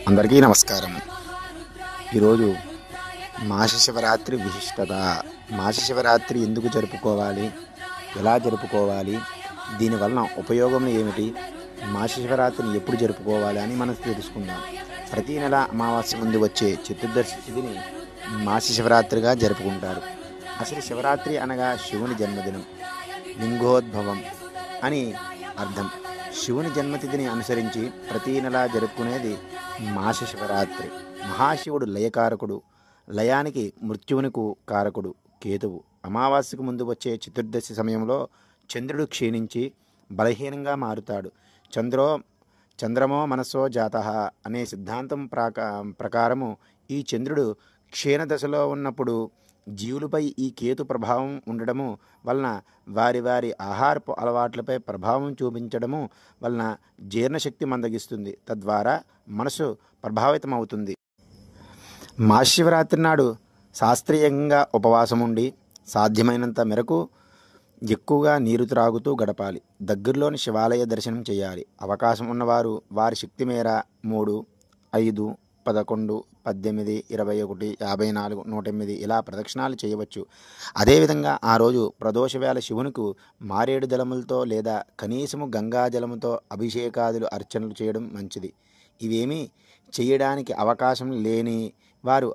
అందరికీ నమస్కారం. ఈరోజు మాసశివరాత్రి విశిష్టత. మాసశివరాత్రి ఎందుకు జరుపుకోవాలి, ఎలా జరుపుకోవాలి, దీనివలన ఉపయోగం ఏమిటి, మాసశివరాత్రిని ఎప్పుడు జరుపుకోవాలి అని మనం తెలుసుకుందాం. ప్రతి నెల అమావాస్య ముందు వచ్చే చతుర్దశి తిథిని మాసశివరాత్రిగా జరుపుకుంటారు. అసలు శివరాత్రి అనగా శివుని జన్మదినం, లింగోద్భవం అని అర్థం. శివుని జన్మతిథిని అనుసరించి ప్రతీ నెలా జరుపుకునేది మాస శివరాత్రి. మహాశివుడు లయకారకుడు, లయానికి మృత్యువునికి కారకుడు కేతువు. అమావాస్యకు ముందు వచ్చే చతుర్దశి సమయంలో చంద్రుడు క్షీణించి బలహీనంగా మారుతాడు. చంద్రమో మనసో జాతః అనే సిద్ధాంతం ప్రకారము ఈ చంద్రుడు క్షీణదశలో ఉన్నప్పుడు జీవులపై ఈ కేతు ప్రభావం ఉండడము వలన వారి ఆహారపు అలవాట్లపై ప్రభావం చూపించడము వలన జీర్ణశక్తి మందగిస్తుంది. తద్వారా మనసు ప్రభావితమవుతుంది. మహాశివరాత్రి నాడు శాస్త్రీయంగా ఉపవాసం ఉండి సాధ్యమైనంత మేరకు ఎక్కువగా నీరు త్రాగుతూ గడపాలి. దగ్గరలోని శివాలయ దర్శనం చేయాలి. అవకాశం ఉన్నవారు వారి శక్తి మేర 3, 5, 11, 18, 21, 54, 108 ఇలా ప్రదక్షిణాలు చేయవచ్చు. అదేవిధంగా ఆ రోజు ప్రదోష వేళ శివునికి మారేడు దళములతో లేదా కనీసము గంగాజలముతో అభిషేకాదులు అర్చనలు చేయడం మంచిది. ఇవేమీ చేయడానికి అవకాశం లేని వారు